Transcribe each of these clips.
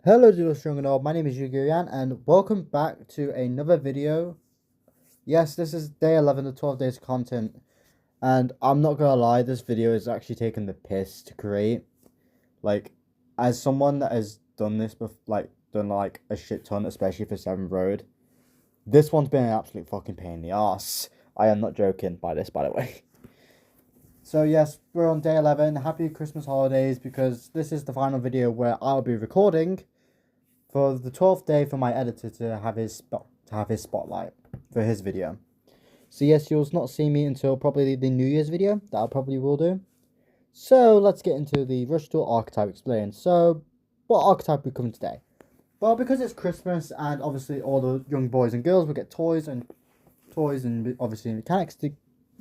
Hello, Dual Strong and Old. My name is Yugurian, and welcome back to another video. Yes, this is day 11 of 12 days of content, and I'm not gonna lie, this video is actually taking the piss to create. Like, as someone that has done this, done like a shit ton, especially for 7th Road, this one's been an absolute fucking pain in the ass. I am not joking by this, by the way. So yes, we're on day 11. Happy Christmas holidays, because this is the final video where I'll be recording for the 12th day for my editor to have his spotlight for his video. So yes, you'll not see me until probably the New Year's video that I probably will do. So let's get into the Rush Tool archetype explained. So what archetype we come today? Well, because it's Christmas and obviously all the young boys and girls will get toys and obviously mechanics to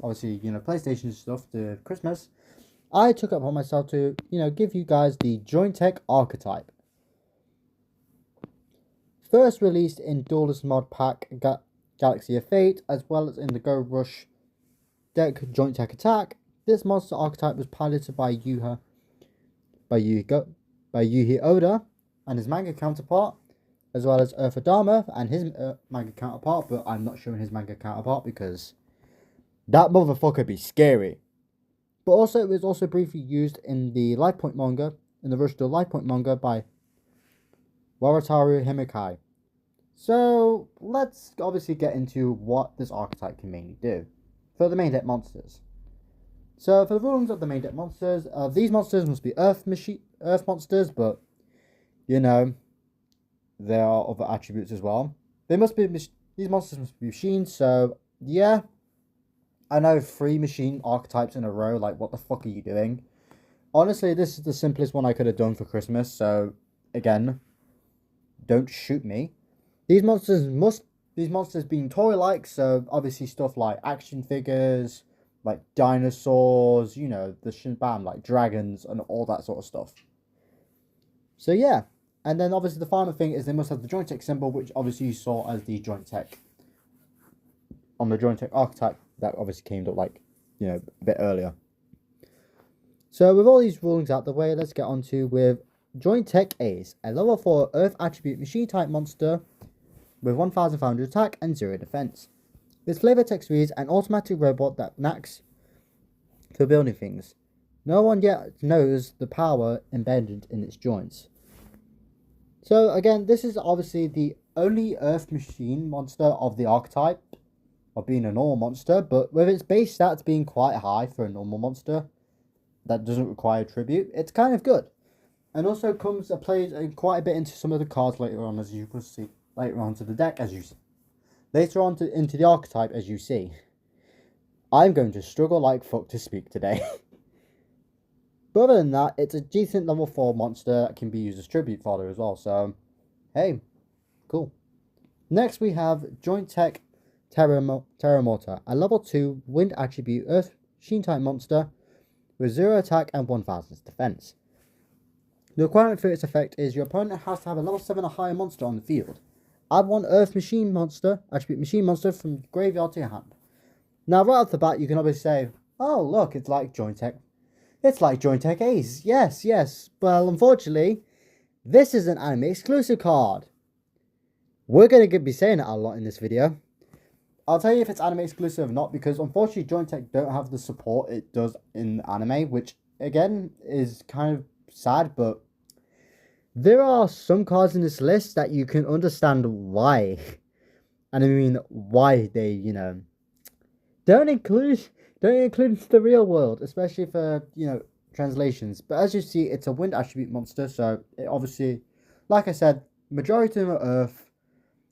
obviously PlayStation stuff to Christmas. I took it upon myself to give you guys the Jointech archetype. First released in Duelist Mod Pack Galaxy of Fate, as well as in the Go Rush deck Jointech Attack, this monster archetype was piloted by Yuhi Oda and his manga counterpart, as well as Earth Adama and his manga counterpart, but I'm not showing his manga counterpart because that motherfucker be scary. But also, it was also briefly used in the Life Point manga, in the Rush Duel Life Point manga by Warataru Himikai. So let's obviously get into what this archetype can mainly do for the main deck monsters. So for the rulings of the main deck monsters, these monsters must be Earth monsters, but there are other attributes as well. These monsters must be machines. So yeah, I know 3 machine archetypes in a row. Like, what the fuck are you doing? Honestly, this is the simplest one I could have done for Christmas. So again, don't shoot me. These monsters being toy-like, so obviously stuff like action figures, like dinosaurs, the Shinbam, like dragons and all that sort of stuff. So yeah, and then obviously the final thing is they must have the Jointech symbol, which obviously you saw as the Jointech on the Jointech archetype that obviously came up a bit earlier. So with all these rulings out the way, let's get on to with Jointech Ace, a level 4 Earth attribute machine type monster with 1500 attack and 0 defense. This flavor text reads, an automatic robot that knacks for building things. No one yet knows the power embedded in its joints. So again, this is obviously the only Earth machine monster of the archetype of being a normal monster, but with its base stats being quite high for a normal monster that doesn't require tribute, it's kind of good. And also plays quite a bit into some of the cards later on, as you will see. Later on to the deck, later on into the archetype, as you see. I'm going to struggle like fuck to speak today. But other than that, it's a decent level 4 monster that can be used as tribute fodder as well. So, hey, cool. Next we have Jointech Terramorta, a level 2 wind attribute Earth machine type monster with 0 attack and 1000 defense. The requirement for its effect is your opponent has to have a level 7 or higher monster on the field. Add 1 Earth machine monster, attribute machine monster from graveyard to your hand. Now, right off the bat, you can obviously say, oh, look, it's like Jointech. It's like Jointech Ace. Yes, yes. Well, unfortunately, this is an anime exclusive card. We're going to be saying it a lot in this video. I'll tell you if it's anime exclusive or not, because unfortunately, Jointech don't have the support it does in anime, which, again, is kind of sad, but there are some cards in this list that you can understand why. And I mean, why they, don't include into the real world, especially for, translations. But as you see, it's a wind attribute monster, so it obviously, like I said, majority of them are Earth.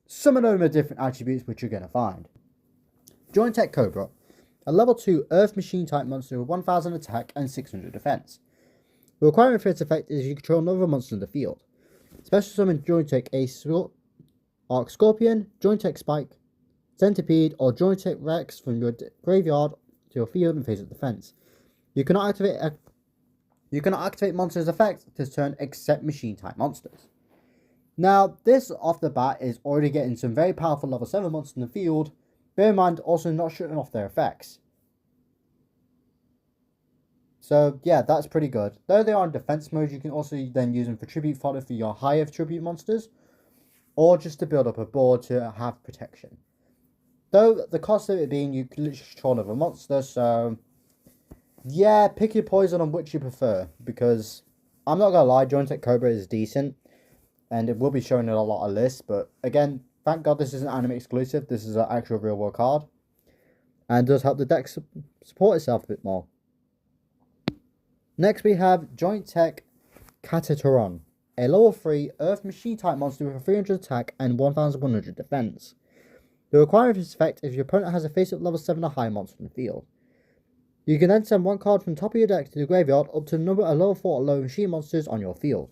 Some of them are different attributes, which you're going to find. Jointech Cobra, a level 2 Earth machine type monster with 1000 attack and 600 defense. The requirement for its effect is you control another monster in the field. Special summon Jointech Ace Arc Scorpion, Jointech Spike, Centipede, or Jointech Rex from your graveyard to your field and face of defense. You cannot activate monsters' effects this turn except machine type monsters. Now, this off the bat is already getting some very powerful level 7 monsters in the field. Bear in mind, also not shutting off their effects. So yeah, that's pretty good. Though they are in defense mode, you can also then use them for tribute fodder for your higher tribute monsters, or just to build up a board to have protection. Though the cost of it being you can literally control another monster, so yeah, pick your poison on which you prefer, because I'm not gonna lie, Jointech Cobra is decent, and it will be showing in a lot of lists, but again, thank God this isn't anime exclusive, this is an actual real world card, and does help the deck support itself a bit more. Next we have Jointech Catataron, a level 3 Earth Machine type monster with a 300 attack and 1100 defense. The requirement of this effect is if your opponent has a face-up level 7 or higher monster in the field. You can then send one card from the top of your deck to the graveyard up to the number of level 4 or lower machine monsters on your field.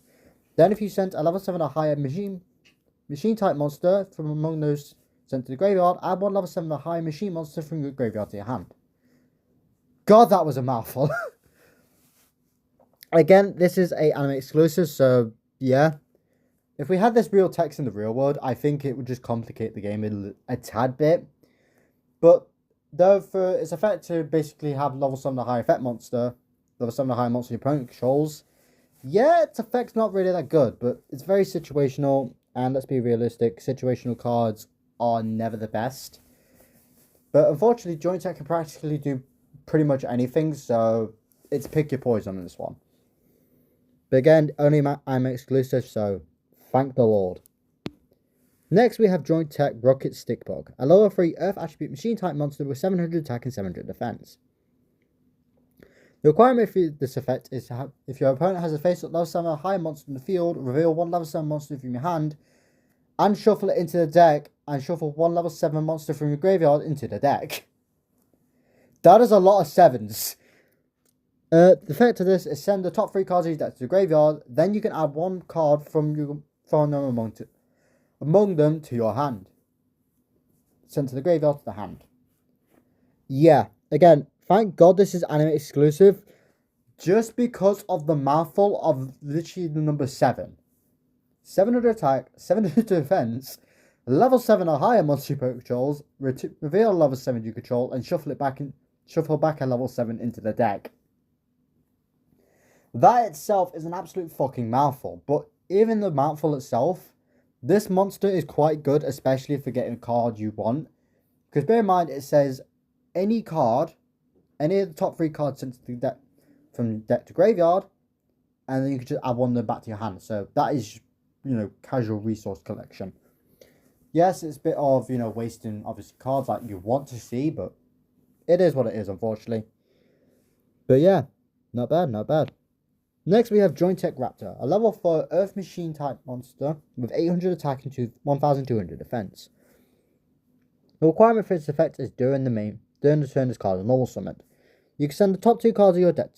Then if you sent a level 7 or higher machine type monster from among those sent to the graveyard, add one level 7 or higher machine monster from your graveyard to your hand. God, that was a mouthful. Again, this is a anime exclusive, so yeah. If we had this real text in the real world, I think it would just complicate the game a tad bit. But though for its effect to basically have level 7 or higher effect monster, level 7 or higher monster your opponent controls, yeah, its effect's not really that good, but it's very situational, and let's be realistic, situational cards are never the best. But unfortunately, Jointech can practically do pretty much anything, so it's pick your poison on this one. But again, only I'm exclusive, so thank the Lord. Next, we have Jointech Rocket Stickbug, a level 3 Earth attribute machine type monster with 700 attack and 700 defense. The requirement for this effect is to have, if your opponent has a face-up level 7 or higher monster in the field, reveal one level 7 monster from your hand, and shuffle it into the deck, and shuffle one level 7 monster from your graveyard into the deck. That is a lot of 7s. The effect of this is send the top 3 cards of your deck to the graveyard, then you can add one card from them among them to your hand. Sent to the graveyard to the hand. Yeah, again, thank God this is anime exclusive, just because of the mouthful of literally the number 7. 700 attack, 700 defense, level 7 or higher monster you controls, reveal level 7 you control, and shuffle back a level 7 into the deck. That itself is an absolute fucking mouthful, but even the mouthful itself, this monster is quite good, especially for getting a card you want. Because bear in mind, it says any card, any of the top 3 cards sent to the deck, from deck to graveyard, and then you can just add one of them back to your hand. So that is, casual resource collection. Yes, it's a bit of, wasting, obviously, cards like you want to see, but it is what it is, unfortunately. But yeah, not bad, not bad. Next, we have Jointech Raptor, a level 4 Earth Machine type monster with 800 attack and 1200 defense. The requirement for its effect is during the turn this card is normal summoned. You can send the top 2 cards of your deck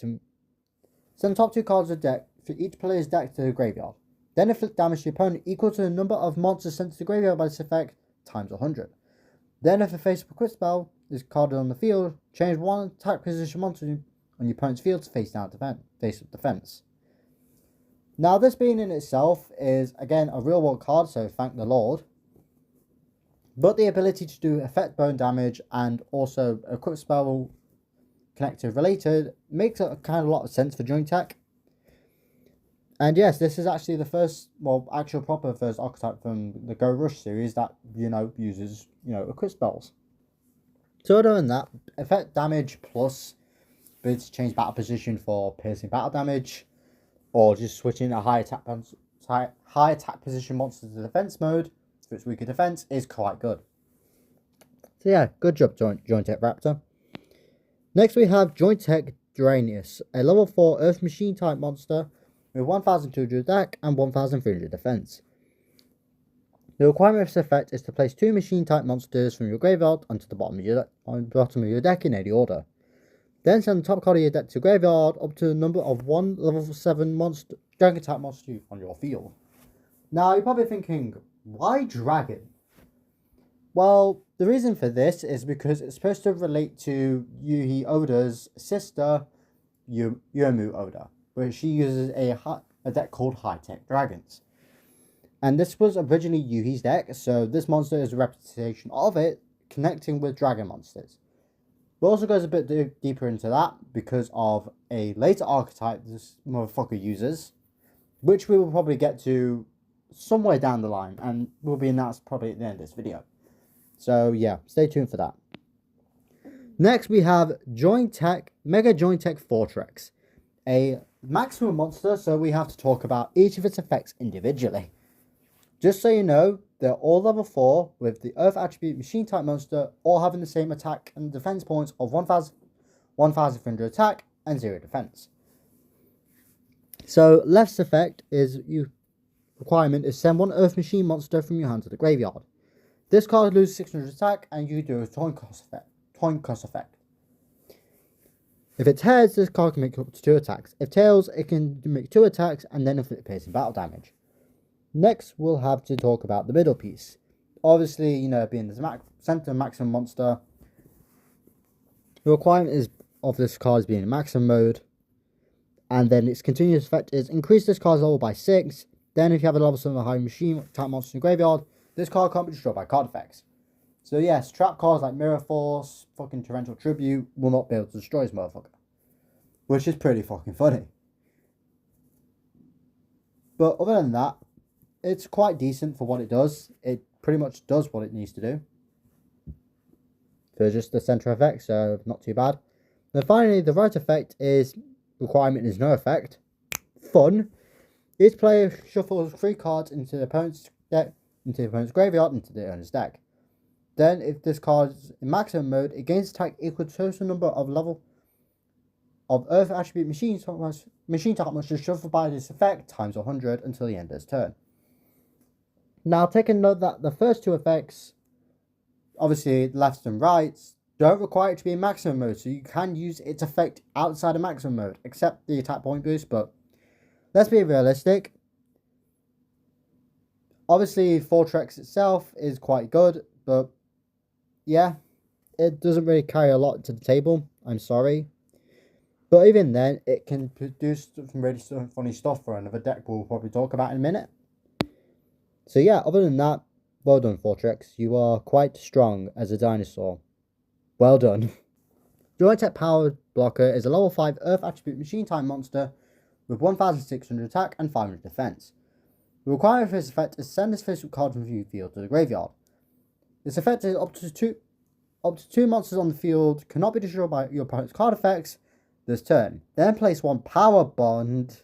for each player's deck to the graveyard. Then inflict damage to your opponent equal to the number of monsters sent to the graveyard by this effect times 100. Then if a face-up quick spell is carded on the field, change one attack position monster on your opponent's field to face up defense. Now this being in itself is again a real world card, so thank the Lord. But the ability to do effect burn damage and also a quick spell connected related makes a kind of a lot of sense for Jointech. And yes, this is actually the first, actual proper first archetype from the Go Rush series that, uses, equip spells. So other than that, effect damage plus ability to change battle position for piercing battle damage, or just switching a high attack position monster to defense mode for its weaker defense is quite good. So yeah, good job, Jointech Raptor. Next we have Jointech Duranius, a level 4 Earth Machine type monster with 1200 attack and 1300 defense. The requirement of this effect is to place 2 machine type monsters from your graveyard onto the bottom of your deck in any order. Then send the top card of your deck to graveyard up to the number of 1 level 7 dragon type monster on your field. Now you're probably thinking, why dragon? Well, the reason for this is because it's supposed to relate to Yuhi Oda's sister, Yomu Oda, where she uses a deck called High Tech Dragons. And this was originally Yuhi's deck, so this monster is a representation of it, connecting with dragon monsters. But also goes a bit deeper into that because of a later archetype this motherfucker uses, which we will probably get to somewhere down the line and will be announced probably at the end of this video. So yeah, stay tuned for that. Next we have Jointech, Mega Jointech Fortrex, a maximum monster, so we have to talk about each of its effects individually. Just so you know, they're all level 4 with the Earth attribute machine type monster, all having the same attack and defense points of 1,500 attack and 0 defense. So left's effect is requirement is send one Earth machine monster from your hand to the graveyard. This card loses 600 attack and you do a coin cost effect. If it's heads, this card can make up to 2 attacks. If tails, it can make 2 attacks and then inflict piercing battle damage. Next, we'll have to talk about the middle piece. Obviously, you know, being the center maximum monster, the requirement is of this card is being in maximum mode. And then its continuous effect is increase this card's level by 6. Then if you have a level 7 high machine type monster in the graveyard, this card can't be destroyed by card effects. So yes, trap cards like Mirror Force, fucking Torrential Tribute will not be able to destroy this motherfucker. Which is pretty fucking funny. But other than that, it's quite decent for what it does. It pretty much does what it needs to do. So just the center effect, so not too bad. Then finally, the right effect is requirement is no effect. Fun. Each player shuffles 3 cards into the opponent's deck, into the opponent's graveyard, into the owner's deck. Then, if this card is in maximum mode, it gains attack equal to total number of level of Earth attribute machine type monsters shuffled by this effect times 100 until the end of its turn. Now, take a note that the first 2 effects, obviously left and right, don't require it to be in maximum mode, so you can use its effect outside of maximum mode, except the attack point boost. But let's be realistic. Obviously, Fortrex itself is quite good, but yeah, it doesn't really carry a lot to the table. I'm sorry. But even then, it can produce some really funny stuff for another deck we'll probably talk about in a minute. So yeah, other than that, well done, Fortrex. You are quite strong as a dinosaur. Well done. Jointech Power Blocker is a level 5 Earth attribute machine type monster with 1,600 attack and 500 defense. The requirement for this effect is send this physical card from the field to the graveyard. This effect is up to two monsters on the field cannot be destroyed by your opponent's card effects this turn. Then place 1 Power Bond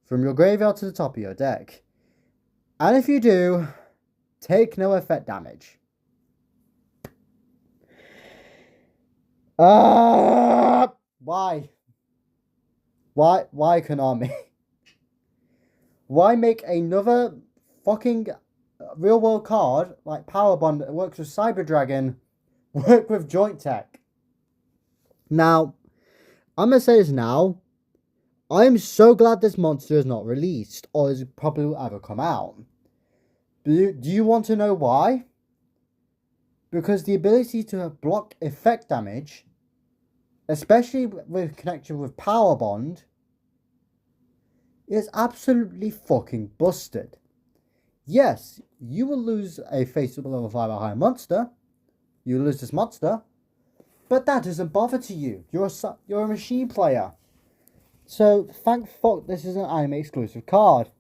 from your graveyard to the top of your deck. And if you do, take no effect damage. Why? Why Konami? Why make another fucking real world card like Power Bond that works with Cyber Dragon work with Jointech? Now, I'm gonna say this now. I am so glad this monster is not released or is probably will ever come out. Do you want to know why? Because the ability to block effect damage, especially with connection with Power Bond, is absolutely fucking busted. Yes, you will lose a faceable level 5 or higher monster. You lose this monster. But that doesn't bother to you. You're a machine player. So, thank fuck this is an anime exclusive card.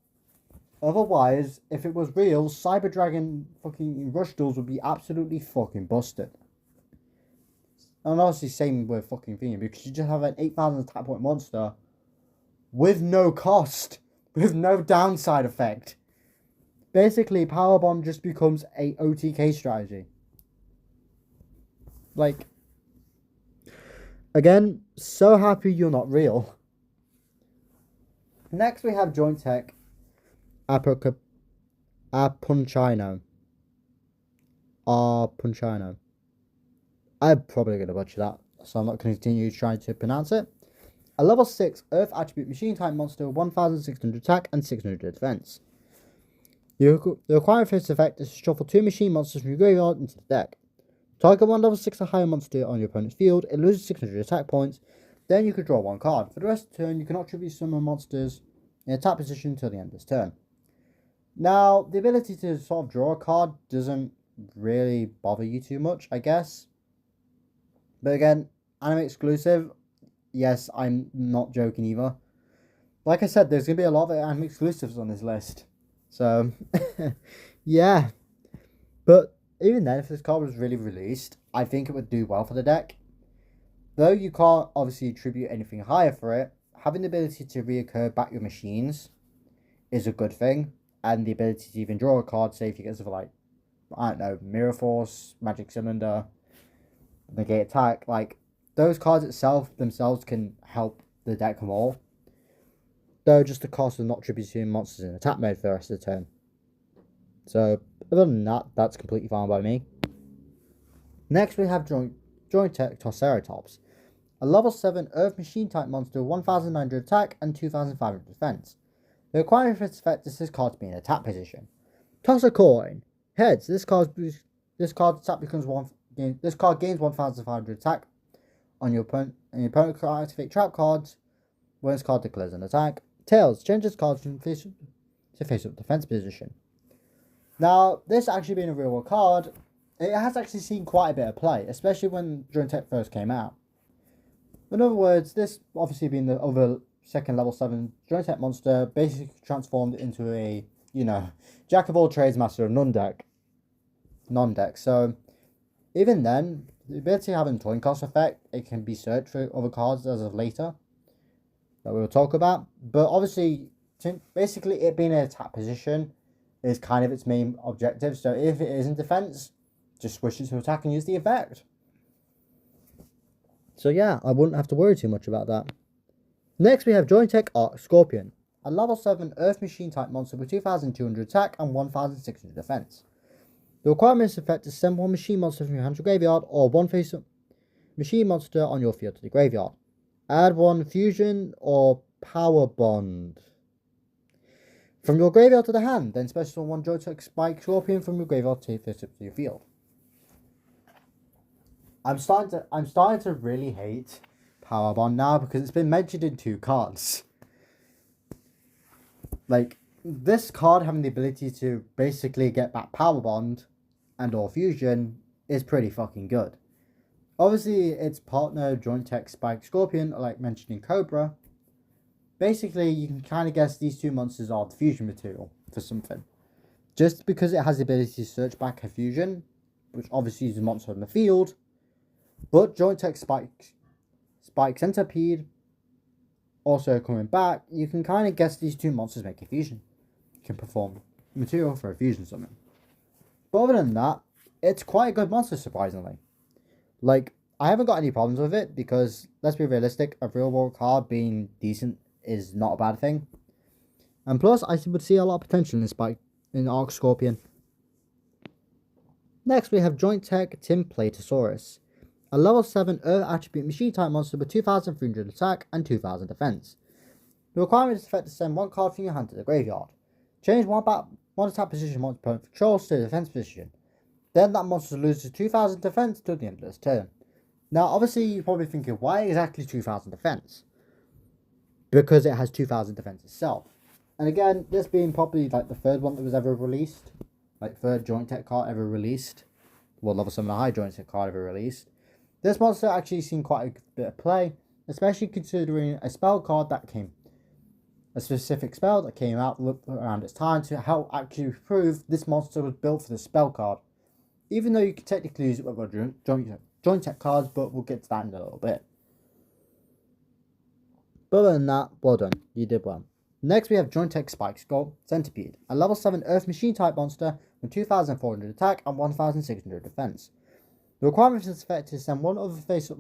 Otherwise, if it was real, Cyber Dragon fucking Rush Duels would be absolutely fucking busted. And obviously, same with fucking Phoenix, because you just have an 8,000 attack point monster with no cost, with no downside effect. Basically, Power Bomb just becomes a OTK strategy. Like, again, so happy you're not real. Next, we have Jointech Apunchino. Punchino. I'm probably going to butcher that, so I'm not going to continue trying to pronounce it. A level 6 Earth attribute machine type monster with 1,600 attack and 600 defense. The requirement for this effect is to shuffle 2 machine monsters from your graveyard into the deck. Target 1 level 6 or higher monster on your opponent's field, it loses 600 attack points, then you could draw 1 card. For the rest of the turn, you cannot tribute summon monsters in attack position until the end of this turn. Now, the ability to sort of draw a card doesn't really bother you too much, I guess. But again, anime exclusive, yes, I'm not joking either. Like I said, there's going to be a lot of anime exclusives on this list. So, yeah. But even then, if this card was really released, I think it would do well for the deck. Though you can't obviously attribute anything higher for it, having the ability to reoccur back your machines is a good thing. And the ability to even draw a card, say if you get something like, I don't know, Mirror Force, Magic Cylinder, Negate Attack, like, those cards themselves can help the deck more. Though just the cost of not attributing monsters in attack mode for the rest of the turn. So, other than that, that's completely fine by me. Next we have Jointech Triceratops, a level 7 Earth Machine type monster with 1900 attack and 2500 defense. The requirement for its effect is this card to be in attack position. Toss a coin. Heads. This card's attack becomes this card gains 1500 attack on your opponent, and your opponent can activate trap cards when this card declares an attack. Tails. Change this card from face up defense position. Now, this actually being a real world card, it has actually seen quite a bit of play, especially when Jointech first came out. In other words, this obviously being the other second level 7 Jointech monster, basically transformed into a, jack of all trades, master of none deck. So, even then, the ability to have a coin cost effect, it can be searched for other cards as of later, that we will talk about. But obviously, basically it being an attack position is kind of its main objective. So if it is in defense, just switch it to attack and use the effect. So yeah, I wouldn't have to worry too much about that. Next we have Jointech Arc Scorpion, a level 7 Earth Machine type monster with 2200 attack and 1600 defense. The requirement is effect is send one machine monster from your hand to graveyard or one face-up machine monster on your field to the graveyard. Add one fusion or power bond from your graveyard to the hand, then special one Jointech Spike Scorpion from your graveyard to fit up to your field. I'm starting to really hate Power Bond now because it's been mentioned in 2 cards. Like, this card having the ability to basically get back Power Bond and or Fusion is pretty fucking good. Obviously, its partner Jointech Spike Scorpion, like mentioned in Cobra. Basically, you can kind of guess these 2 monsters are the fusion material for something. Just because it has the ability to search back a fusion, which obviously is a monster in the field. But Jointech Spike Centipede also coming back, you can kind of guess these 2 monsters make a fusion. Can perform material for a fusion summon. But other than that, it's quite a good monster, surprisingly. Like, I haven't got any problems with it because, let's be realistic, a real world card being decent is not a bad thing. And plus, I would see a lot of potential in Arc Scorpion. Next, we have Jointech Timplatosaurus, a level 7 Earth attribute machine type monster with 2300 attack and 2000 defense. The requirement is effect to send one card from your hand to the graveyard. Change one attack position monster opponent controls to the defense position. Then that monster loses 2000 defense till the end of this turn. Now, obviously, you're probably thinking, why exactly 2000 defense? Because it has 2000 defense itself. And again, this being probably like the 3rd one that was ever released, like 3rd Jointech card ever released, well, level 7 high Jointech card ever released. This monster actually seen quite a bit of play, especially considering a spell card that came, a specific spell that came out around its time to help actually prove this monster was built for the spell card. Even though you could technically use it with other Jointech cards, but we'll get to that in a little bit. But other than that, well done, you did well. Next we have Jointech Spike Centipede, a level 7 Earth Machine type monster with 2400 attack and 1600 defense. The requirement for this effect is to send one other face-up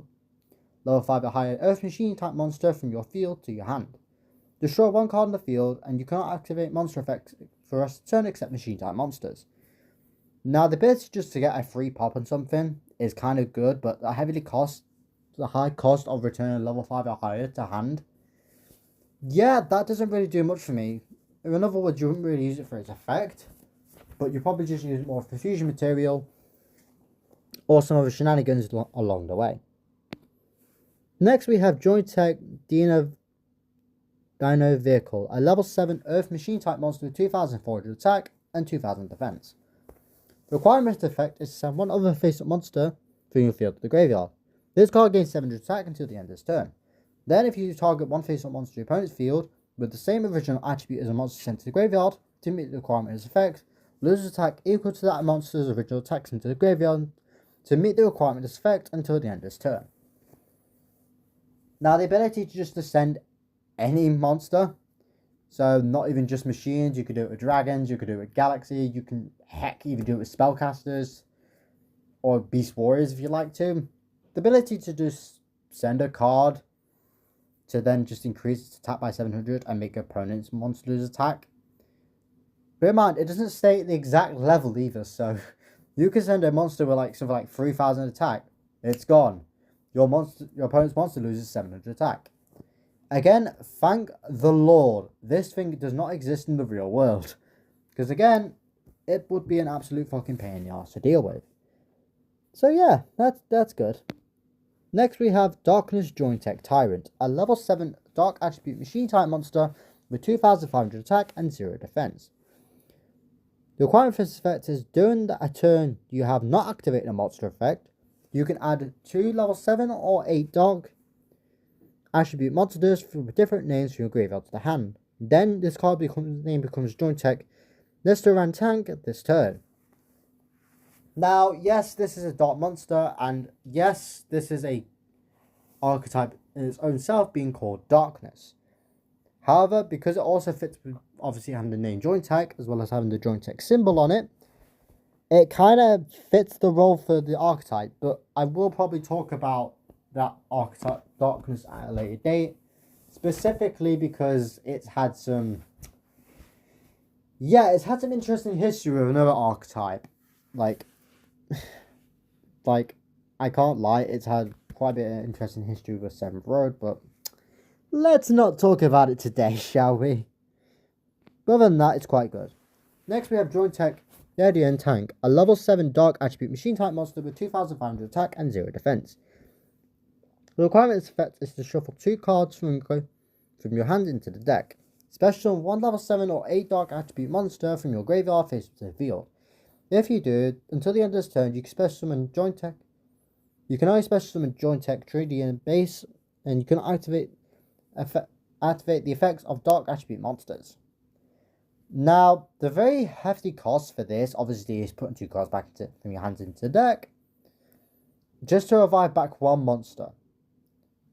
level 5 or higher Earth Machine type monster from your field to your hand. Destroy one card in the field, and you cannot activate monster effects for the rest of the turn except machine type monsters. Now, the ability just to get a free pop on something is kind of good, but the high cost of returning a level 5 or higher to hand, yeah, that doesn't really do much for me. In other words, you wouldn't really use it for its effect, but you probably just use it more for fusion material or some other shenanigans along the way. Next, we have Jointech Dino Vehicle, a level 7 Earth Machine type monster with 2400 attack and 2000 defense. The requirement effect is to send one other face-up monster from your field to the graveyard. This card gains 700 attack until the end of its turn. Then, if you target one face-up monster in your opponent's field with the same original attribute as a monster sent to the graveyard to meet the requirement of its effect, loses attack equal to that monster's original attack sent to the graveyard to meet the requirement of its effect until the end of its turn. Now, the ability to just descend any monster, so not even just machines, you could do it with dragons, you could do it with Galaxy, you can, heck, even do it with spellcasters, or Beast Warriors if you like to. The ability to just send a card to then just increase its attack by 700 and make opponent's monster lose attack. Bear in mind, it doesn't state the exact level either, so you can send a monster with like something like 3000 attack, it's gone. Your opponent's monster loses 700 attack. Again, thank the Lord, this thing does not exist in the real world. Because again, it would be an absolute fucking pain in the arse to deal with. So yeah, that's good. Next we have Darkness Jointech Tyrant, a level 7 dark attribute machine type monster with 2500 attack and 0 defense. The requirement for this effect is during a turn you have not activated a monster effect, you can add 2 level 7 or 8 dark attribute monsters with different names from your graveyard to the hand. Then this card name becomes Jointech Nestoran Tank this turn. Now, yes, this is a dark monster, and yes, this is a archetype in its own self being called Darkness. However, because it also fits with obviously having the name Jointech, as well as having the Jointech symbol on it, it kind of fits the role for the archetype, but I will probably talk about that archetype Darkness at a later date, specifically because it's had some interesting history with another archetype. Like, I can't lie, it's had quite a bit of interesting history with Seventh Road, but let's not talk about it today, shall we? But other than that, it's quite good. Next we have Jointech Nerdian Tank, a level 7 dark attribute machine type monster with 2500 attack and 0 defense. The requirement of this effect is to shuffle 2 cards from your hand into the deck. Special 1 level 7 or 8 dark attribute monster from your graveyard face to the field. If you do, until the end of this turn, you can special summon Jointech. You can only special summon Jointech Tradian base, and you can activate the effects of dark attribute monsters. Now, the very hefty cost for this, obviously, is putting 2 cards back from your hands into the deck, just to revive back 1 monster.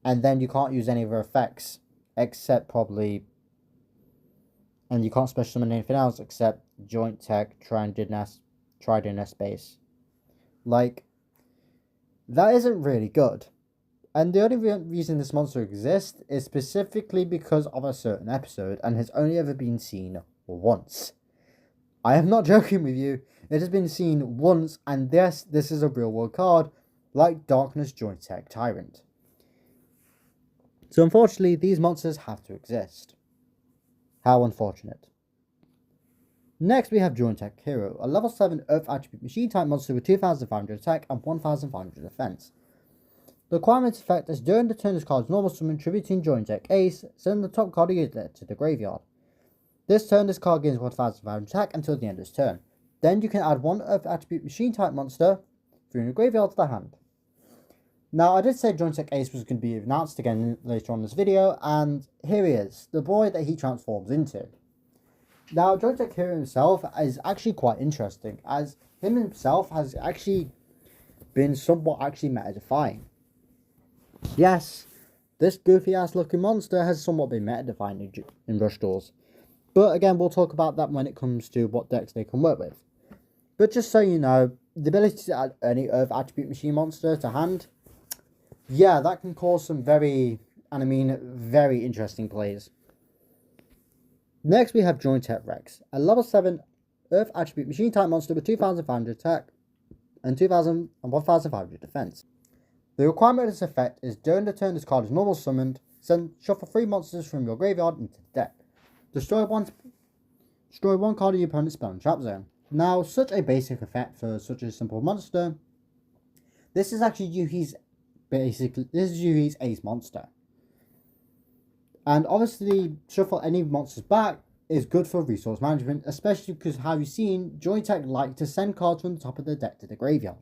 And then you can't use any of her effects, except probably, and you can't special summon anything else except Jointech Trident base. Like, that isn't really good. And the only reason this monster exists is specifically because of a certain episode and has only ever been seen once. I am not joking with you, it has been seen once, and this is a real world card like Darkness Jointech Tyrant. So unfortunately, these monsters have to exist. How unfortunate. Next, we have Jointech Hero, a level 7 Earth attribute machine type monster with 2500 attack and 1500 defense. The requirement effect is during the turn this card's normal summon tributing Jointech Ace, send the top card of your deck to the graveyard. This turn, this card gains 1500 attack until the end of its turn. Then you can add 1 Earth attribute machine type monster from your graveyard to the hand. Now, I did say Jointech Ace was going to be announced again later on in this video, and here he is, the boy that he transforms into. Now, Jointech Hero himself is actually quite interesting, as him himself has actually been somewhat meta-defying. Yes, this goofy-ass looking monster has somewhat been meta-defying in Rush Duels. But again, we'll talk about that when it comes to what decks they can work with. But just so you know, the ability to add any Earth attribute machine monster to hand, yeah, that can cause some very interesting plays. Next, we have Jointech Rex, a level 7 Earth attribute machine type monster with 2500 attack and 1500 defense. The requirement of this effect is during the turn this card is normal summoned, shuffle 3 monsters from your graveyard into the deck. Destroy one card of your opponent's spell and trap zone. Now, such a basic effect for such a simple monster. This is actually Yuhi's ace monster. And obviously, shuffle any monsters back is good for resource management, especially because, how you've seen, Jointech like to send cards from the top of the deck to the graveyard.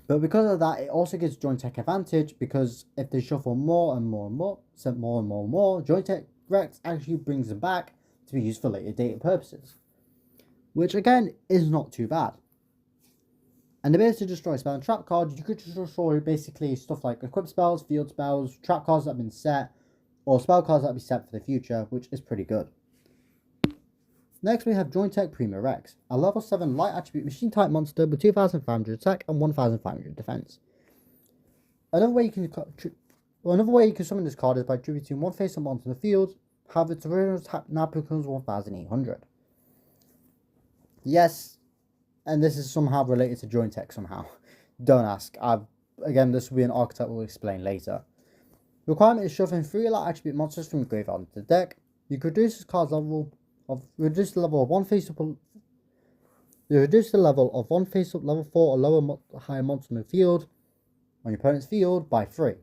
But because of that, it also gives Joint Tech advantage, because if they shuffle more and more and more, sent more and more and more, Joint Tech Rex actually brings them back to be used for later data purposes, which again is not too bad. And the ability to destroy spell and trap cards, you could destroy basically stuff like equip spells, field spells, trap cards that have been set, or spell cards that have been set for the future, which is pretty good. Next we have Joint Tech Prima Rex, a level 7 light attribute machine type monster with 2500 attack and 1500 defense. Another way you can summon this card is by attributing one face-up monster in the field, however its original attack now becomes 1800. Yes, and this is somehow related to Joint Tech somehow. Don't ask. Again, this will be an archetype we'll explain later. The requirement is shuffling 3 light attribute monsters from the graveyard into the deck. You can reduce this card's level of reduce the level of one face-up. You reduce the level of one face-up level 4 or lower higher monster in the field on your opponent's field by 3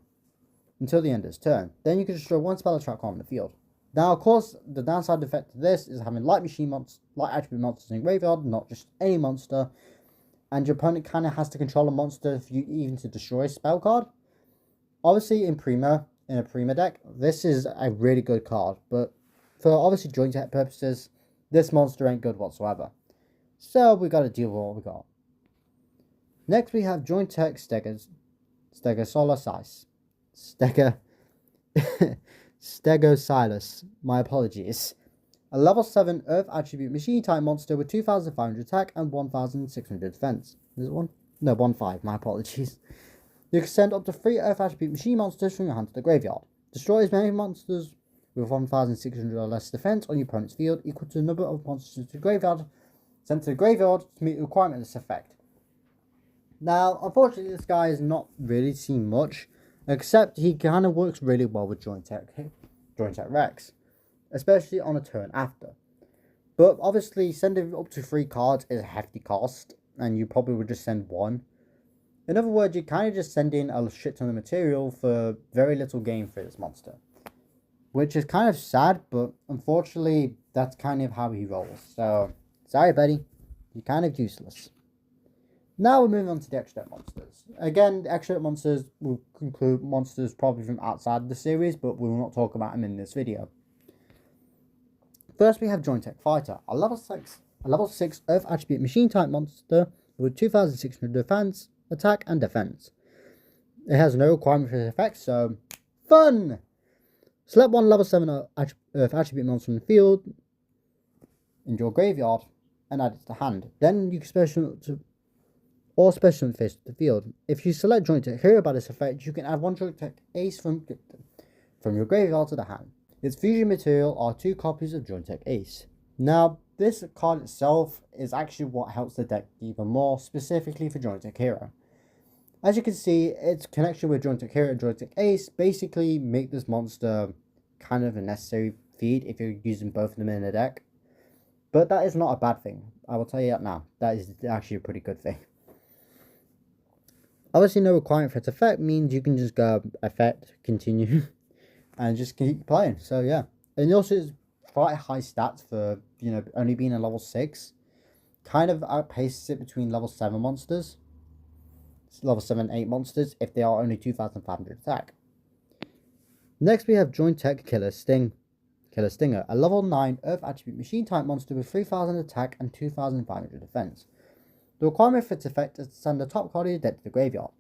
until the end of its turn. Then you can destroy one spell attack card on the field. Now, of course, the downside effect to this is having light attribute monsters in graveyard, not just any monster, and your opponent kind of has to control a monster for you even to destroy a spell card. Obviously, in a Prima deck, this is a really good card, but for obviously Joint Tech purposes, this monster ain't good whatsoever. So we got to deal with what we got. Next, we have Joint Tech Stegosaurus. Stegosylus, my apologies. A level 7 Earth attribute machine type monster with 2500 attack and 1600 defense. Is it one? No, 1-5, my apologies. You can send up to 3 Earth attribute machine monsters from your hand to the graveyard. Destroy as many monsters with 1600 or less defense on your opponent's field equal to the number of monsters to the graveyard sent to the graveyard to meet the requirement of this effect. Now, unfortunately, this guy has not really seen much, except he kind of works really well with Joint Tech Rex, especially on a turn after. But obviously, sending up to 3 cards is a hefty cost, and you probably would just send 1. In other words, you're kind of just sending a shit ton of material for very little gain for this monster, which is kind of sad, but unfortunately, that's kind of how he rolls. So, sorry, buddy, you're kind of useless. Now we're moving on to the extra monsters. Again, the extra monsters will include monsters probably from outside the series, but we will not talk about them in this video. First, we have Joint Tech Fighter, a level 6 Earth attribute machine type monster with 2600 defense, attack, and defense. It has no requirement for this effect, so fun! Select one level 7 Earth attribute monster from the field in your graveyard and add it to the hand. Then you can special face the field. If you select Joint Tech Hero by this effect, you can add 1 Joint Tech Ace from your graveyard to the hand. Its fusion material are 2 copies of Joint Tech Ace. Now, this card itself is actually what helps the deck even more, specifically for Joint Tech Hero. As you can see, its connection with Joint Tech Hero and Joint Tech Ace basically make this monster kind of a necessary feed if you're using both of them in the deck. But that is not a bad thing. I will tell you that now. That is actually a pretty good thing. Obviously, no requirement for its effect means you can just go effect, continue, and just keep playing. So yeah, and also it's quite high stats for only being a level 6. Kind of outpaces it between level 7 monsters, level 7, 8 monsters if they are only 2500 attack. Next we have Joint Tech Killer Stinger, a level 9 Earth attribute machine type monster with 3000 attack and 2500 defense. The requirement for its effect is to send the top card of your deck to the graveyard.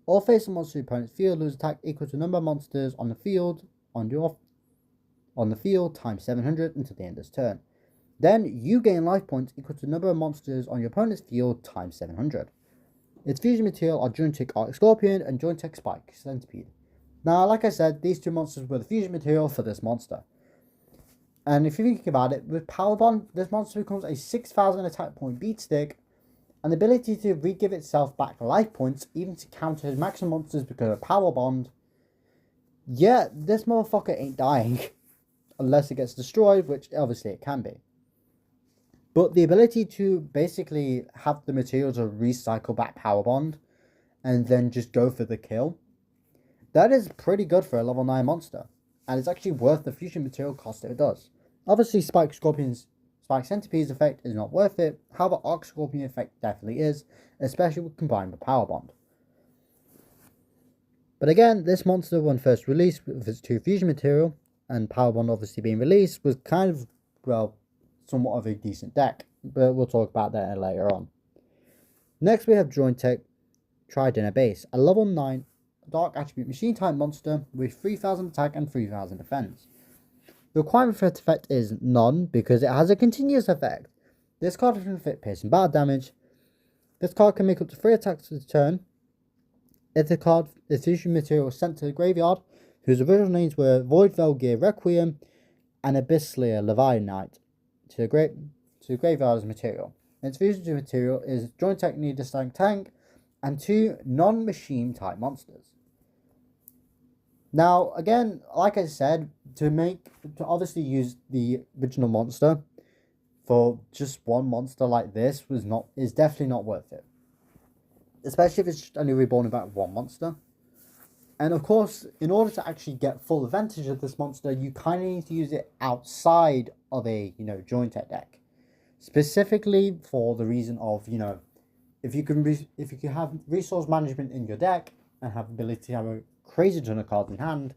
All face monsters in your opponent's field lose attack equal to the number of monsters on the field times 700 until the end of its turn. Then you gain life points equal to the number of monsters on your opponent's field times 700. Its fusion material are Joint Tech Arc Scorpion and Joint Tech Spike Centipede. Now, like I said, these 2 monsters were the fusion material for this monster. And if you think about it, with Power Bond, this monster becomes a 6000 attack point beat stick, and the ability to re-give itself back life points, even to counter maximum monsters because of Power Bond. Yeah, this motherfucker ain't dying. Unless it gets destroyed, which obviously it can be. But the ability to basically have the material to recycle back Power Bond, and then just go for the kill, that is pretty good for a level 9 monster. And it's actually worth the fusion material cost that it does. Obviously, Spike Centipede's effect is not worth it. However, Arc Scorpion effect definitely is, especially when combined with Power Bond. But again, this monster, when first released with its 2 fusion material, and Power Bond obviously being released, was kind of, well, somewhat of a decent deck. But we'll talk about that later on. Next, we have Jointech Tridinner Base, a level 9 Dark Attribute Machine type monster with 3000 attack and 3000 defense. The requirement for its effect is none because it has a continuous effect. This card can inflict piercing battle damage. This card can make up to 3 attacks a turn. If the card is fusion material is sent to the graveyard, whose original names were Void Velgear Requiem and Abyss Slayer Leviathanite, to the graveyard as material. Its fusion material is Jointech Needle Tank and 2 non-machine type monsters. Now, again, like I said, to obviously use the original monster for just one monster like this is definitely not worth it. Especially if it's only reborn about one monster. And of course, in order to actually get full advantage of this monster, you kind of need to use it outside of a, Jointech deck. Specifically for the reason of, if you can have resource management in your deck and have ability to have a crazy ton of cards in hand,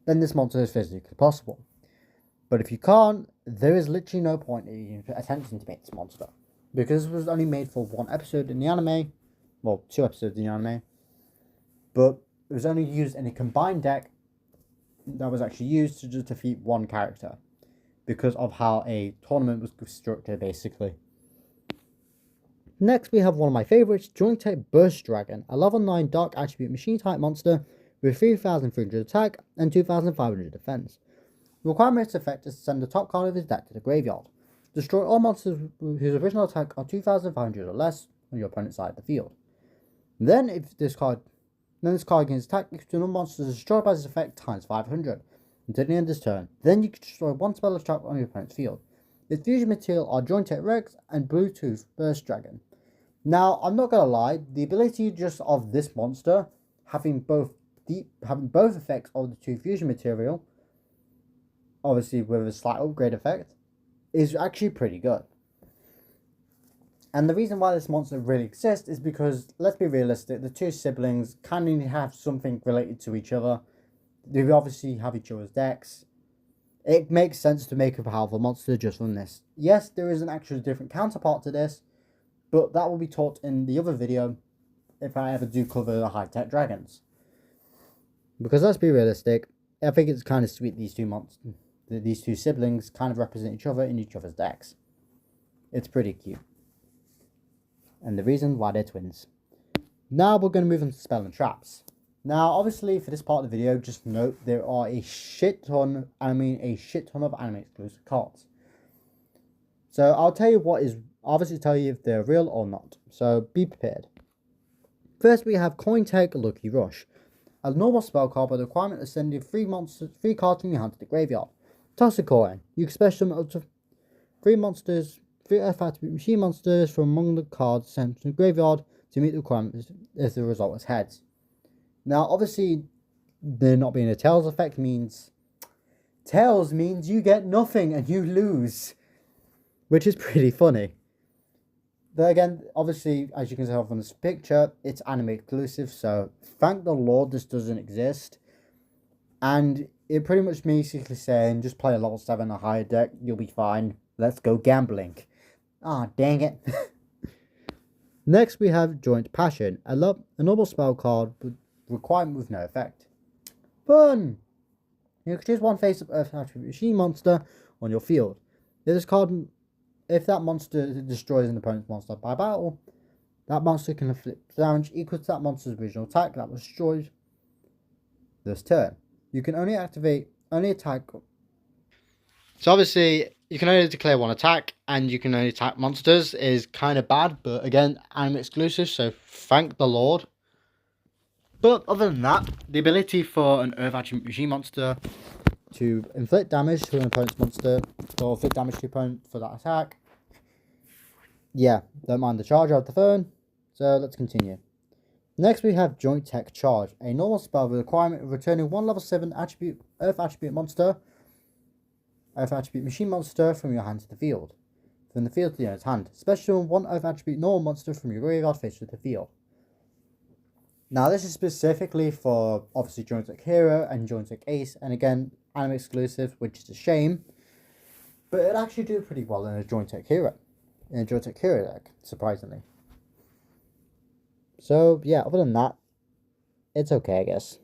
then this monster is physically possible. But if you can't, there is literally no point in attempting to make this monster. Because it was only made for 1 episode in the anime, well, 2 episodes in the anime, but it was only used in a combined deck that was actually used to just defeat 1 character. Because of how a tournament was structured, basically. Next, we have one of my favourites, Jointech Burst Dragon, a level 9 Dark Attribute Machine type monster with 3300 attack and 2500 defense. The requirement of its effect is to send the top card of his deck to the graveyard. Destroy all monsters whose original attack are 2500 or less on your opponent's side of the field. Then, if this card gains attack, external monsters is destroyed by this effect times 500 until the end of this turn. Then you can destroy 1 spell of trap on your opponent's field. Its fusion material are Jointech Rex and Bluetooth Burst Dragon. Now, I'm not gonna lie, the ability just of this monster having both effects of the 2 fusion material, obviously with a slight upgrade effect, is actually pretty good. And the reason why this monster really exists is because, let's be realistic, the 2 siblings kind of have something related to each other. They obviously have each other's decks. It makes sense to make a powerful monster just from this. Yes, there is an actually different counterpart to this, but that will be taught in the other video if I ever do cover the high-tech dragons. Because let's be realistic, I think it's kind of sweet these 2 siblings kind of represent each other in each other's decks. It's pretty cute. And the reason why they're twins. Now we're going to move on to spell and traps. Now, obviously, for this part of the video, just note there are a shit ton of anime exclusive cards. So I'll tell you obviously tell you if they're real or not. So be prepared. First, we have Cointech Lucky Rush, a normal spell card with the requirement of sending 3 cards from your hand to the graveyard. Toss a coin. You can special summon up to 3 monsters, 3 Earth Attribute Machine monsters from among the cards sent from the graveyard to meet the requirements if the result is heads. Now, obviously, there not being a Tails effect means you get nothing and you lose, which is pretty funny. But again, obviously, as you can tell from this picture, it's anime exclusive, so thank the Lord this doesn't exist. And it pretty much basically saying, just play a level 7 or higher deck, you'll be fine. Let's go gambling. Ah, dang it. Next, we have Joint Passion, a normal spell card with requirement with no effect. Fun! You can choose 1 face-up Earth Attribute Machine monster on your field. If that monster destroys an opponent's monster by battle, that monster can inflict damage equal to that monster's original attack that was destroyed this turn. You can only attack. So obviously, you can only declare 1 attack, and you can only attack monsters. Is kind of bad, but again, anime exclusive, so thank the Lord. But other than that, the ability for an Earth Attribute Machine monster to inflict damage to an opponent's monster, or inflict damage to the opponent for that attack. Yeah, don't mind the charger of the phone. So let's continue. Next we have Jointech Charge, a normal spell with the requirement of returning 1 level 7 Earth Attribute Machine monster from your hand to the field. From the field to the owner's hand. Special 1 Earth Attribute normal monster from your graveyard face to the field. Now this is specifically for obviously Joystick Hero and Joystick Ace, and again anime exclusive, which is a shame. But it actually do pretty well in a Joystick Hero, deck, surprisingly. So yeah, other than that, it's okay, I guess.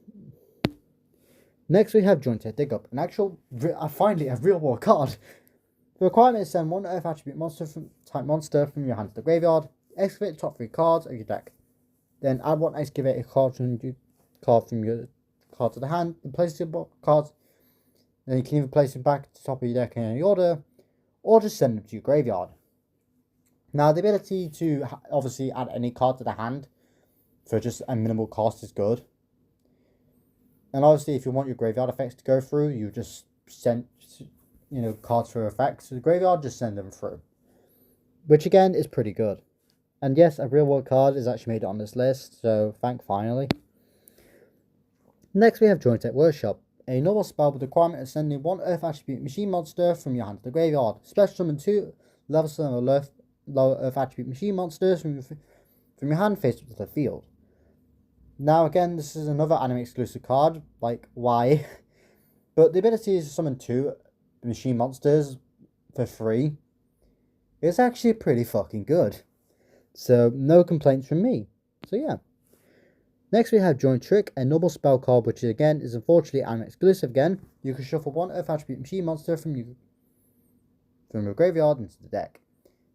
Next we have Joystick Dig Up, an actual, finally a real world card. The requirement is send one Earth attribute type monster from your hand to the graveyard, excavate the top 3 cards of your deck. Then add one excavated card from your card to the hand, and place the cards. Then you can either place them back to the top of your deck in any order, or just send them to your graveyard. Now the ability to obviously add any card to the hand for just a minimal cost is good. And obviously if you want your graveyard effects to go through, you just send cards for effects to the graveyard, just send them through. Which again is pretty good. And yes, a real world card is actually made it on this list, so finally. Next we have Joystick Workshop, a normal spell with the requirement of sending one Earth attribute machine monster from your hand to the graveyard. Special summon 2 level 7 lower Earth attribute machine monsters from your hand face up to the field. Now again, this is another anime exclusive card, like why? But the ability is to summon 2 machine monsters for free. It's actually pretty fucking good. So, no complaints from me. So, yeah. Next, we have Joint Trick, a normal spell card, which again is unfortunately anime exclusive again. You can shuffle one Earth attribute machine monster from your graveyard into the deck.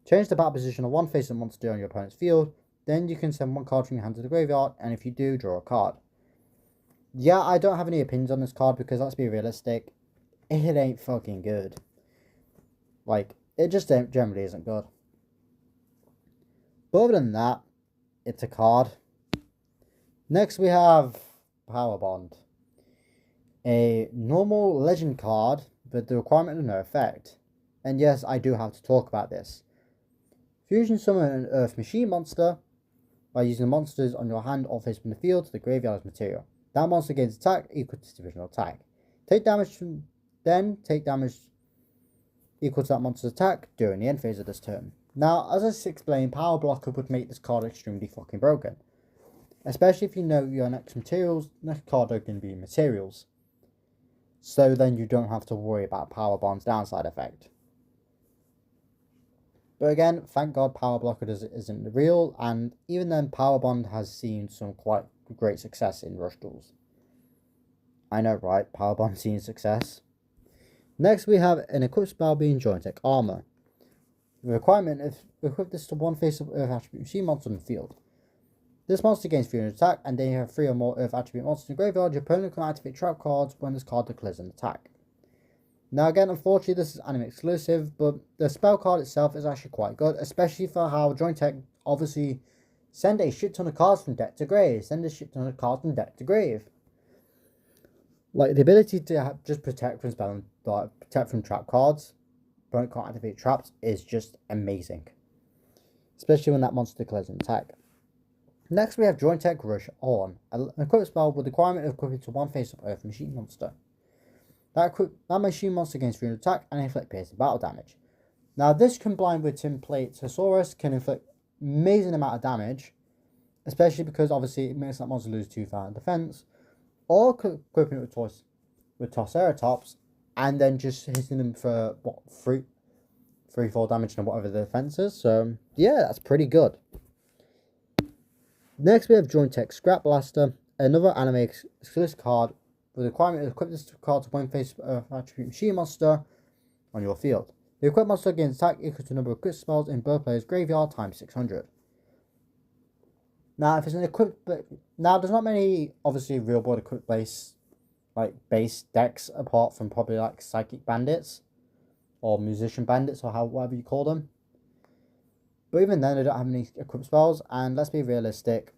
Change the battle position of one face-up monster on your opponent's field. Then you can send one card from your hand to the graveyard, and if you do, draw a card. Yeah, I don't have any opinions on this card because let's be realistic, it ain't fucking good. Like, it just generally isn't good. But other than that, it's a card. Next we have Power Bond. A normal legend card with the requirement of no effect. And yes, I do have to talk about this. Fusion summon an Earth machine monster by using the monsters on your hand or face from the field to the graveyard as material. That monster gains attack equal to its divisional attack. Take damage equal to that monster's attack during the end phase of this turn. Now, as I explained, Power Blocker would make this card extremely fucking broken. Especially if you know your next card are going to be materials. So then you don't have to worry about Power Bond's downside effect. But again, thank God Power Blocker isn't real, and even then Power Bond has seen some quite great success in Rush Duels. I know, right? Power Bond's seen success. Next we have an equipped spell being Joystick Armor. The requirement is equip this to one face of Earth attribute machine monster on the field. This monster gains 300 attack, and then you have 3 or more Earth attribute monsters in the graveyard. Your opponent can activate trap cards when this card declares an attack. Now again, unfortunately this is anime exclusive, but the spell card itself is actually quite good, especially for how Joystick obviously send a shit ton of cards from deck to grave. Like the ability to just protect from spell, protect from trap cards. Opponent can't activate traps is just amazing. Especially when that monster declares an attack. Next we have Joystick Rush On, an equipped spell with the requirement of equipping to one face-up Earth machine monster. That machine monster gains 300 attack and inflict piercing battle damage. Now this combined with Template Thesaurus can inflict amazing amount of damage, especially because obviously it makes that monster lose 2,000 defense, or equipping it with Triceratops and then just hitting them for what 3-4 damage and whatever the defense is. So yeah, that's pretty good. Next we have Joystick Scrap Blaster, another anime exclusive card with the requirement to equip this card to one face attribute machine monster on your field. The equipped monster gains attack equal to the number of equipped spells in both players' graveyard times 600. Now, if it's an equipped, there's not many obviously real world equipped base decks apart from probably like Psychic Bandits or Musician Bandits or whatever you call them. But even then, they don't have any equipped spells, and let's be realistic,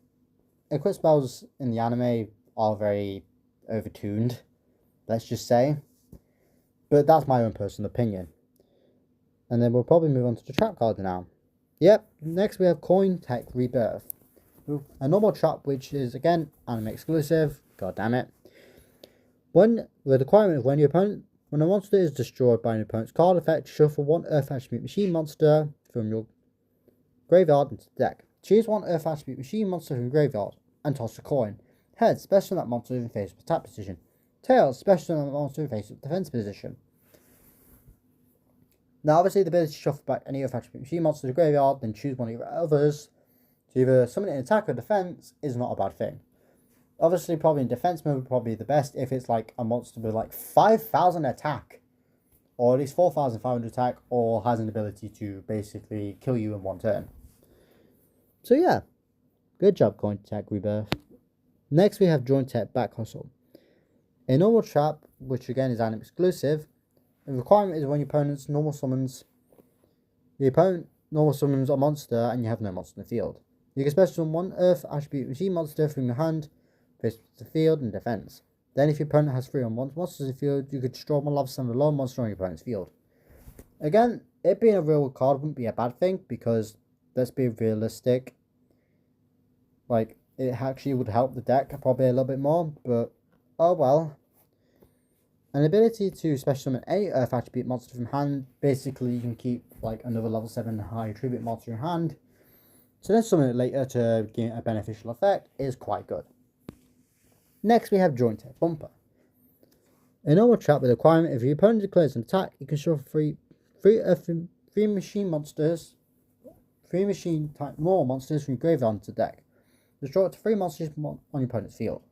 equipped spells in the anime are very overtuned, let's just say. But that's my own personal opinion. And then we'll probably move on to the trap card now. Yep, next we have Coin Tech Rebirth. A normal trap, which is again anime exclusive, god damn it. The requirement of when a monster is destroyed by an opponent's card effect, shuffle one Earth attribute machine monster from your graveyard into the deck. Choose one Earth attribute machine monster from your graveyard. and toss a coin. Heads, special on that monster in face of attack position. Tails, special on that monster in face of defense position. Now, obviously, the ability to shuffle back any of attribute machine monsters to the graveyard, then choose one of your others to either summon it in attack or defense is not a bad thing. Obviously, probably in defense mode, probably the best if it's like a monster with like 5,000 attack, or at least 4,500 attack, or has an ability to basically kill you in one turn. So yeah, good job, Coin Tech Rebirth. Next, we have Joint Tech Back Hustle. A normal trap, which again is item exclusive. The requirement is when your opponent's normal summons, the opponent normal summons a monster and you have no monster in the field. You can special summon one Earth attribute machine monster from your hand, face the field, and defense. Then, if your opponent has 3 unwanted monsters in the field, you could destroy one level 7 alone monster on your opponent's field. Again, it being a real card wouldn't be a bad thing because, let's be realistic, like, it actually would help the deck probably a little bit more, but oh well. An ability to special summon any Earth attribute monster from hand. Basically, you can keep like another level 7 high attribute monster in hand. So then summon it later to gain a beneficial effect is quite good. Next, we have Joint Tech Bumper. A normal trap with a requirement: if your opponent declares an attack, you can shuffle three machine monsters, 3 machine type more monsters from your graveyard into the deck. Destroy up to 3 monsters on your opponent's field.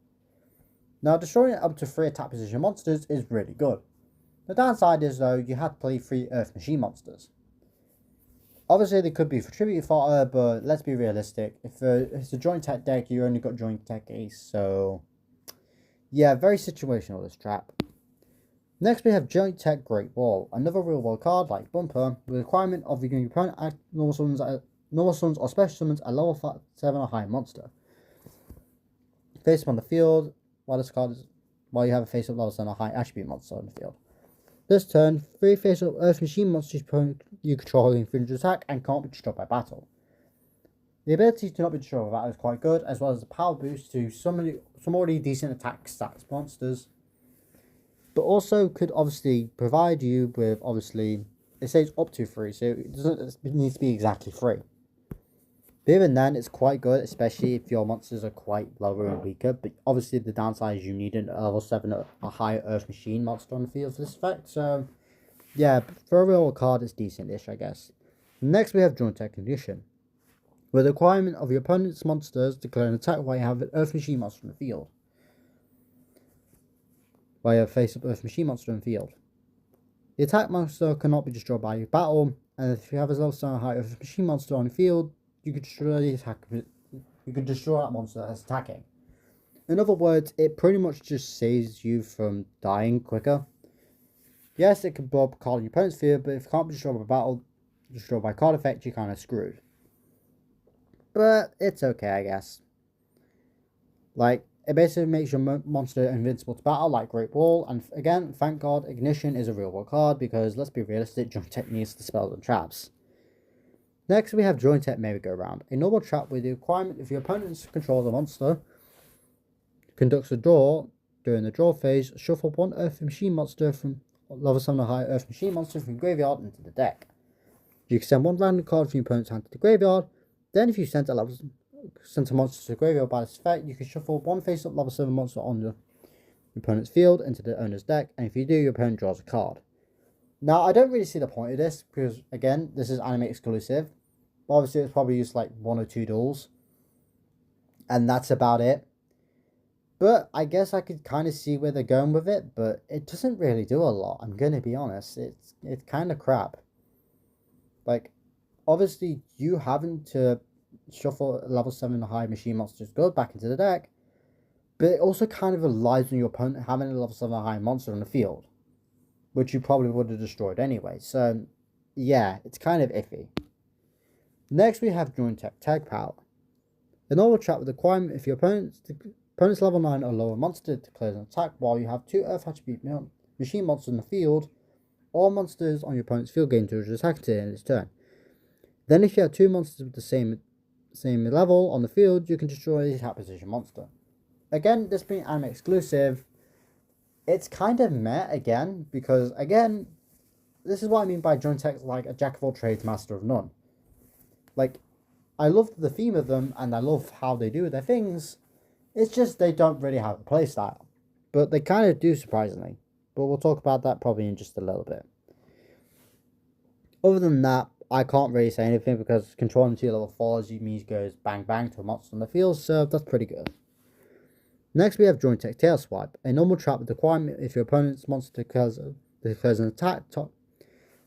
Now, destroying up to 3 attack position monsters is really good. The downside is, though, you have to play 3 Earth Machine monsters. Obviously, they could be for tribute fodder, but let's be realistic. If it's a Joint Tech deck, you only got Joint Tech Ace, so yeah, very situational, this trap. Next, we have Joint Tech Great Wall, another real world card like Bumper, with the requirement of your opponent act normal summons or special summons a level 7 or higher monster. Face them on the field. While you have a face-up level 7 or high attribute monster on the field. This turn, 3 face-up Earth Machine monsters you control infringe attack and can't be destroyed by battle. The ability to not be destroyed by battle is quite good, as well as the power boost to some already decent attack stats monsters. But also could obviously provide you with, obviously, it says up to 3, so it needs to be exactly 3. But even then, it's quite good, especially if your monsters are quite lower and weaker. But obviously, the downside is you need a level 7 a higher Earth Machine monster on the field for this effect. So, yeah, for a real card, it's decent-ish, I guess. Next, we have Joint Tech Condition. With the requirement of your opponent's monsters, declare an attack while you have an Earth Machine monster in the field. While you have face-up Earth Machine monster in the field. The attack monster cannot be destroyed by your battle, and if you have a level 7 high Earth Machine monster on the field, you could destroy that monster that's attacking. In other words, it pretty much just saves you from dying quicker. Yes, it can blow up a card in your opponent's field, but if it can't be destroyed by battle, destroyed by card effect, you're kind of screwed. But it's okay, I guess. Like, it basically makes your monster invincible to battle, like Great Wall. And again, thank God, Ignition is a real world card, because let's be realistic, Joint Tech needs the spells and traps. Next, we have Joint Tech Merry-Go-Round, a normal trap with the requirement if your opponent's control of the monster conducts a draw. During the draw phase, shuffle 1 Earth Machine monster from level 7 or higher Earth Machine monster from your graveyard into the deck. You can send 1 random card from your opponent's hand to the graveyard. Then, if you send a monster to the graveyard by this effect, you can shuffle 1 face-up level 7 monster on your opponent's field into the owner's deck, and if you do, your opponent draws a card. Now, I don't really see the point of this, because, again, this is anime exclusive. Obviously, it's probably used like 1 or 2 duels. And that's about it. But I guess I could kind of see where they're going with it. But it doesn't really do a lot. I'm going to be honest. It's kind of crap. Like, obviously, you having to shuffle level 7 high machine monsters go back into the deck. But it also kind of relies on your opponent having a level 7 high monster on the field. Which you probably would have destroyed anyway. So, yeah, it's kind of iffy. Next, we have Joint Tech Tag Power. A normal trap with the requirement if your opponent's level 9 or lower monster declares an attack while you have 2 Earth attribute machine monsters in the field, all monsters on your opponent's field gain 2 attack until the end of its turn. Then, if you have 2 monsters with the same level on the field, you can destroy the attack position monster. Again, this being anime exclusive, it's kind of meh again, because again, this is what I mean by Joint Tech's like a jack of all trades, master of none. Like, I love the theme of them, and I love how they do their things, It's just they don't really have a playstyle. But they kind of do, surprisingly. But we'll talk about that probably in just a little bit. Other than that, I can't really say anything because controlling 2 level 4s means goes bang bang to a monster on the field, so that's pretty good. Next we have Joint Tech Tail Swipe, a normal trap with the requirement if your opponent's monster declares an attack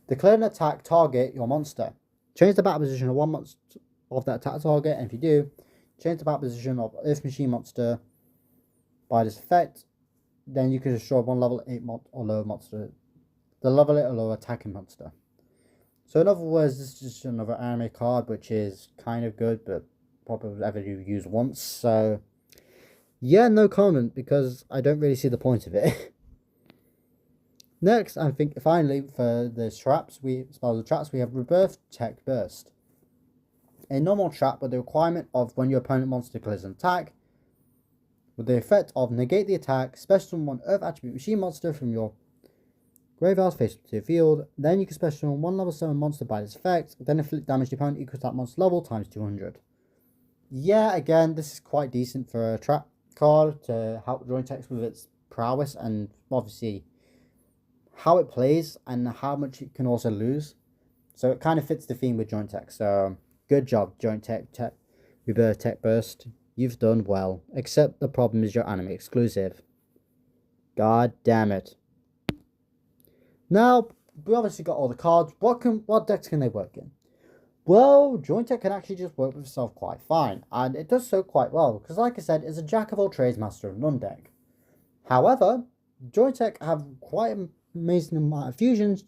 declare an attack target your monster. Change the battle position of one monster of that attack target, and if you do, change the battle position of Earth Machine monster by this effect. Then you can destroy one level 8 or lower monster, the level 8 or lower attacking monster. So in other words, this is just another anime card, which is kind of good, but probably ever use once. So yeah, no comment, because I don't really see the point of it. Next, I think finally for the traps, we have Rebirth Tech Burst, a normal trap with the requirement of when your opponent monster declares an attack, with the effect of negate the attack, special summon one Earth attribute machine monster from your graveyard face to the field. Then you can special summon one level 7 monster by this effect. Then inflict damage to the opponent equals that monster level times 200. Yeah, again, this is quite decent for a trap card to help Joint Tech with its prowess and obviously how it plays and how much it can also lose. So it kind of fits the theme with Joint Tech. So good job, Joint Tech Rebirth Tech Burst. You've done well, except the problem is your anime exclusive. God damn it. Now, we obviously got all the cards. What decks can they work in? Well, Joint Tech can actually just work with itself quite fine, and it does so quite well, because like I said, it's a jack of all trades, master of none deck. However, Joint Tech have quite an amazing amount of fusions,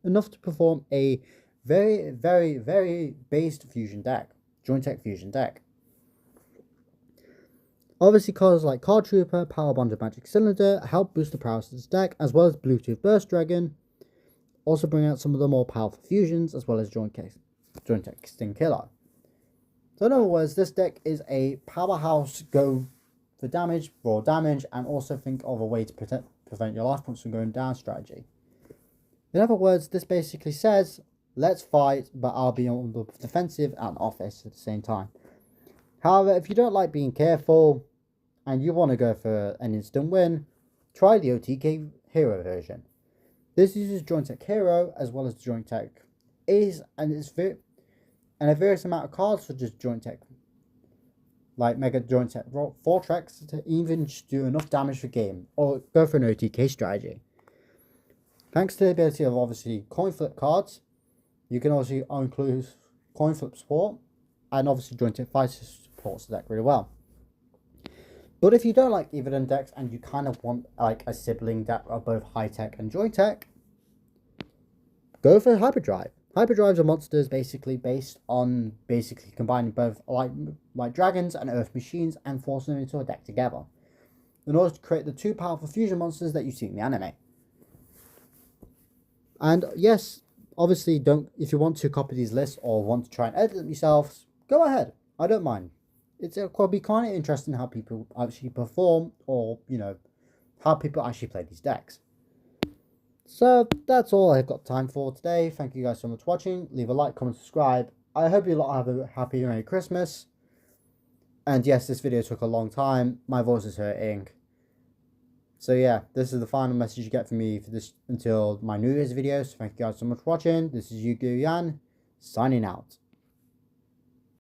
enough to perform a very, very, very based fusion deck. Joint Tech fusion deck. Obviously, cards like Card Trooper, Power Bond, and Magic Cylinder help boost the prowess of this deck, as well as Bluetooth Burst Dragon. Also bring out some of the more powerful fusions, as well as Joint Tech Sting Killer. So in other words, this deck is a powerhouse go for damage, raw damage, and also think of a way to prevent your life points from going down strategy. In other words, this basically says, let's fight, but I'll be on the defensive and offense at the same time. However, if you don't like being careful, and you want to go for an instant win, try the OTK Hero version. This uses Joint Tech Hero as well as Joint Tech Ace, and a various amount of cards such as Joint Tech, like Mega Joint Tech Vortex, to even just do enough damage for game, or go for an OTK strategy. Thanks to the ability of obviously coin flip cards, you can also include coin flip support, and obviously Joint Tech Fighter supports the deck really well. But if you don't like either of them decks and you kind of want like a sibling deck of both High Tech and Joint Tech, go for Hyperdrive. Hyperdrives are monsters basically based on combining both like dragons and earth machines and forcing them into a deck together in order to create the 2 powerful fusion monsters that you see in the anime. And yes, obviously if you want to copy these lists or want to try and edit them yourselves, go ahead. I don't mind. It'll be kind of interesting how people actually perform, or, you know, how people actually play these decks. So, that's all I've got time for today. Thank you guys so much for watching. Leave a like, comment, subscribe. I hope you lot have a happy Merry Christmas. And yes, this video took a long time. My voice is hurting. So yeah, this is the final message you get from me for this until my New Year's video. So thank you guys so much for watching. This is Yu-Gi-Oh! Yan, signing out.